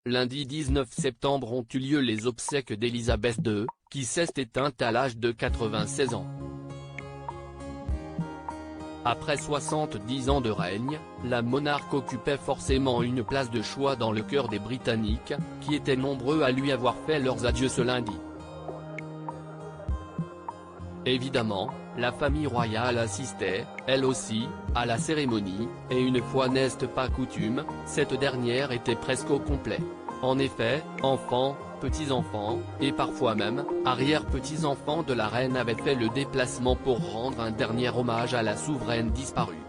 lundi 19 septembre ont eu lieu les obsèques d'Élisabeth II, qui s'est éteinte à l'âge de 96 ans. Après 70 ans de règne, la monarque occupait forcément une place de choix dans le cœur des Britanniques, qui étaient nombreux à lui avoir fait leurs adieux ce lundi. Évidemment, la famille royale assistait, elle aussi, à la cérémonie, et une fois n'est pas coutume, cette dernière était presque au complet. En effet, enfants, petits-enfants, et parfois même, arrière-petits-enfants de la reine avaient fait le déplacement pour rendre un dernier hommage à la souveraine disparue.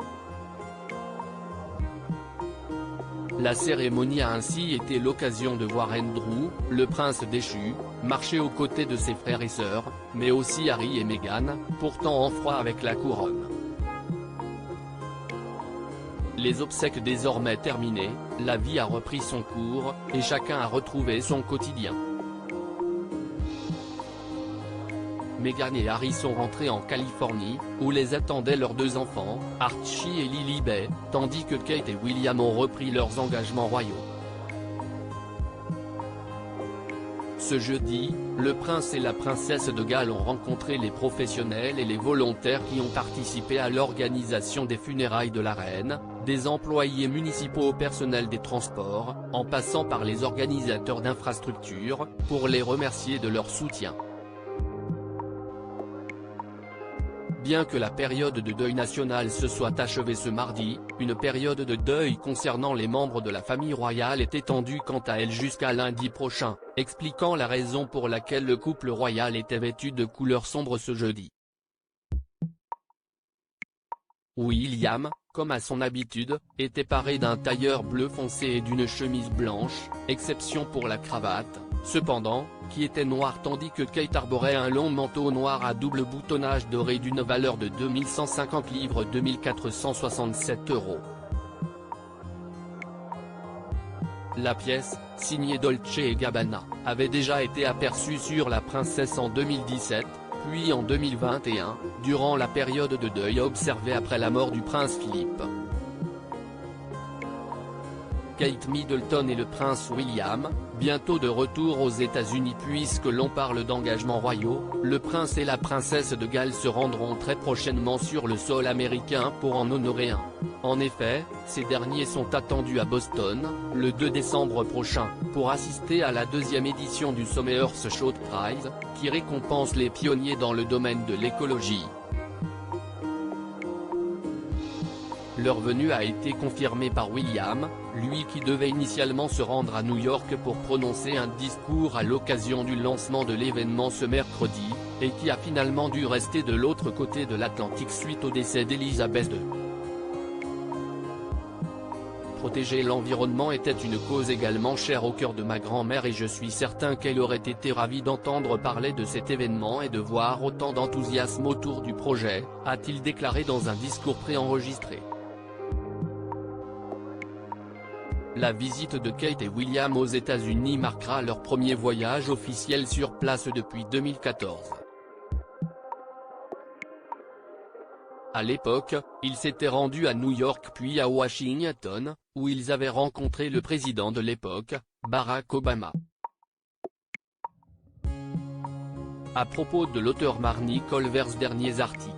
La cérémonie a ainsi été l'occasion de voir Andrew, le prince déchu, marcher aux côtés de ses frères et sœurs, mais aussi Harry et Meghan, pourtant en froid avec la couronne. Les obsèques désormais terminées, la vie a repris son cours, et chacun a retrouvé son quotidien. Meghan et Harry sont rentrés en Californie, où les attendaient leurs deux enfants, Archie et Lilibet, tandis que Kate et William ont repris leurs engagements royaux. Ce jeudi, le prince et la princesse de Galles ont rencontré les professionnels et les volontaires qui ont participé à l'organisation des funérailles de la reine, des employés municipaux au personnel des transports, en passant par les organisateurs d'infrastructures, pour les remercier de leur soutien. Bien que la période de deuil national se soit achevée ce mardi, une période de deuil concernant les membres de la famille royale est étendue quant à elle jusqu'à lundi prochain, expliquant la raison pour laquelle le couple royal était vêtu de couleur sombre ce jeudi. William, comme à son habitude, était paré d'un tailleur bleu foncé et d'une chemise blanche, exception pour la cravate, cependant, qui était noire tandis que Kate arborait un long manteau noir à double boutonnage doré d'une valeur de 2150 livres 2467 €. La pièce, signée Dolce & Gabbana, avait déjà été aperçue sur la princesse en 2017, puis en 2021, durant la période de deuil observée après la mort du prince Philippe. Kate Middleton et le prince William, bientôt de retour aux États-Unis puisque l'on parle d'engagements royaux, le prince et la princesse de Galles se rendront très prochainement sur le sol américain pour en honorer un. En effet, ces derniers sont attendus à Boston, le 2 décembre prochain, pour assister à la deuxième édition du Sommer's Shot Prize, qui récompense les pionniers dans le domaine de l'écologie. Leur venue a été confirmée par William, lui qui devait initialement se rendre à New York pour prononcer un discours à l'occasion du lancement de l'événement ce mercredi, et qui a finalement dû rester de l'autre côté de l'Atlantique suite au décès d'Élisabeth II. Protéger l'environnement était une cause également chère au cœur de ma grand-mère et je suis certain qu'elle aurait été ravie d'entendre parler de cet événement et de voir autant d'enthousiasme autour du projet, a-t-il déclaré dans un discours préenregistré. La visite de Kate et William aux États-Unis marquera leur premier voyage officiel sur place depuis 2014. À l'époque, ils s'étaient rendus à New York puis à Washington, où ils avaient rencontré le président de l'époque, Barack Obama. À propos de l'auteur Marnie Colvers, derniers articles.